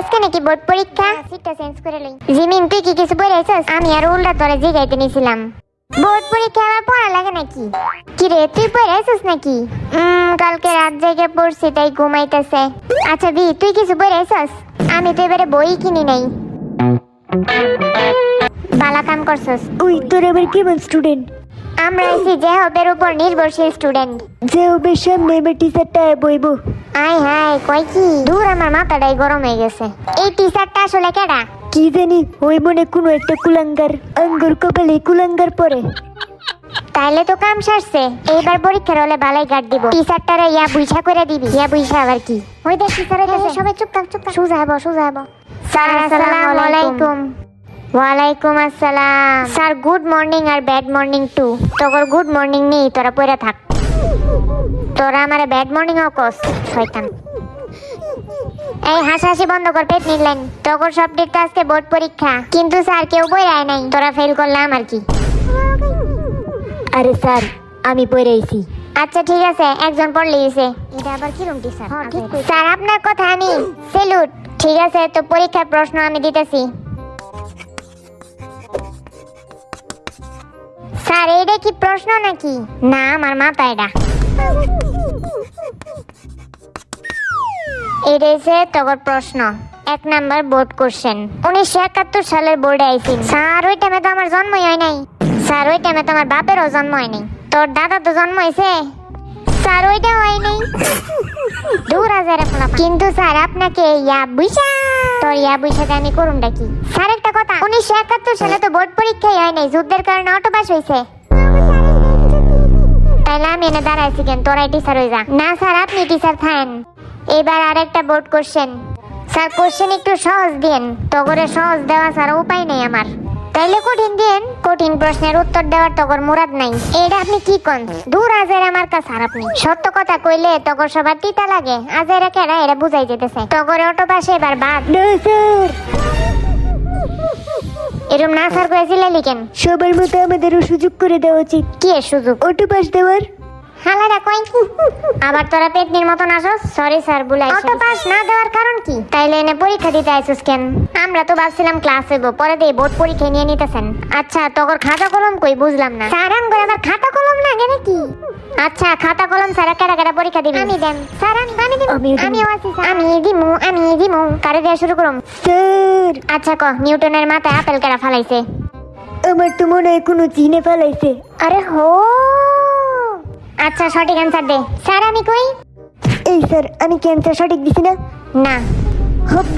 আজকে নাকি বোর্ড পরীক্ষা, সিটটা চেঞ্জ করে লই। জিমিন তুই কি কিছু বলে আইছস? আমি আর উল্টা তোরে জিগাইতে নিছিলাম। বোর্ড পরীক্ষা আবার পড়া লাগে নাকি? কি রে তুই পড়ে আইছস নাকি? কালকে রাত জেগে পড়ছি তাই ঘুমাইতেছে। আচ্ছা দি তুই কিছু পড়ে আইছস? আমি তো এবারে বই কিনি নাই। বালা কাম করছস। ওই তোর আবার কেমন স্টুডেন্ট? আমরা আইছি যে হবের উপর নির্ভরশীল স্টুডেন্ট। যে হবে সামনে এবার টিচারটা বইব। আয় হায় কই কি দূর, আমার মাথাটাই গরম হয়ে গেছে। এই টিচারটা আসলে কেডা? কি জানি, ওই মনে কোনো একটা কুলাঙ্গার, আঙ্গুর কপালে কুলাঙ্গার পরে। তাইলে তো কাম সারছে। এইবার পরীক্ষার হলে বালাই গার্ড দিব। টিচারটারে ইয়া বুইসা করে দিবি। ইয়া বুইসা আবার কি? ওই দেখ টিচার হইতাছে। সবাই চুপ থাক চুপ থাক। সোজা হবো সোজা হবো। স্যার আসসালামু আলাইকুম। ওয়ালাইকুম আসসালাম। স্যার গুড মর্নিং আর ব্যাড মর্নিং টু। তোর গুড মর্নিং নেই, তোরা পড়ে থাক। তোরা আমারে ব্যাড মর্নিং ও কস শয়তান। এই হাসাহাসি বন্ধ কর, পেট নিলেন। তোর সাবজেক্ট আজকে বোর্ড পরীক্ষা, কিন্তু স্যার কেউ বই আয় নাই। তোরা ফেল করলাম আর কি। আরে স্যার আমি পড়ে আইছি। আচ্ছা ঠিক আছে, একজন পড়লে গেছে। এটা আবার কি রুম টিচার? স্যার আপনার কথা আমি সেলুট। ঠিক আছে, তো পরীক্ষার প্রশ্ন আমি দিতেছি। স্যার এইটা কি প্রশ্ন নাকি? না আমার মাথা এটা। এটা হচ্ছে তোর প্রশ্ন। 1 নাম্বার বোর্ড কোশ্চেন। 1971 সালের বোর্ডে আইছি। স্যার ওই টাইমে তো আমার জন্মই হয় নাই। স্যার ওই টাইমে তো আমার বাপেরও জন্ম হয় নাই। তোর দাদা তো জন্ম হয়েছে। স্যার ওইটা হয় নাই। দূর আজারে ফলাফল। কিন্তু স্যার আপনাকে ইয়া বুইসা, তোর ইয়া বুইসাতে আমি করুমটা কি? স্যার একটা কথা, 1971 সালে তো বোর্ড পরীক্ষাই হয় নাই, যুদ্ধের কারণে অটো পাস হয়েছে। তাইলে আমি এনে দাঁড়াইছি কেন? তোরাই টিচার হয়ে যা। না স্যার আপনি টিচার থাকেন। এবার আরেকটা বোর্ড কোশ্চেন। স্যার কোশ্চেন একটু সহজ দিন। তো করে সহজ দেওয়া ছাড়া উপায় নেই আমার। তাইলে কঠিন দিন। কঠিন প্রশ্নের উত্তর দেওয়ার তকর মুরাদ নাই। এটা আপনি কি কোন? দূর আজের আমার কাছে। আর আপনি সত্য কথা কইলে তকর সবার তিতা লাগে। আজের কেডা এটা বুঝাই যেতেছে। তকরে অটো পাশে এবার বাদ। না স্যার, এরম না স্যার কয়েছিলেন কেন? সবার মতো আমাদেরও সুযোগ করে দেওয়া উচিত। কি এর সুযোগ? অটো পাস দেওয়ার। হালারা কই? আবার তোরা পেটনির মতন আসস? সরি স্যার বুলাই। অটো পাস না দেওয়ার কারণ কি? তাইলে এনে পরীক্ষা দিতে আইছস কেন? আমরা তো ভাবছিলাম ক্লাস হইব, পরে দিয়ে বোর্ড পরীক্ষা নিয়ে নিতেছেন। আচ্ছা তোর খাতা কলম কই? বুঝলাম না। স্যার আমগো আবার খাতা কলম লাগে নাকি? আচ্ছা খাতা কলম স্যার কেডা কেডা পরীক্ষা দিবেন? আমি দেন স্যার, আমি দিব। আমিও আছি স্যার। আমি দিমু। কারে দেয়া শুরু করুম? স্যার আচ্ছা ক নিউটনের মাথায় আপেল কেডা ফালাইছে? আমার তো মনে হয় কোনো চিনে ফেলাইছে। আরে হো, আচ্ছা সঠিক অ্যান্সার দে। স্যার আমি কই? এই স্যার, আমি কি অ্যান্সার সঠিক দিছি না? না। হব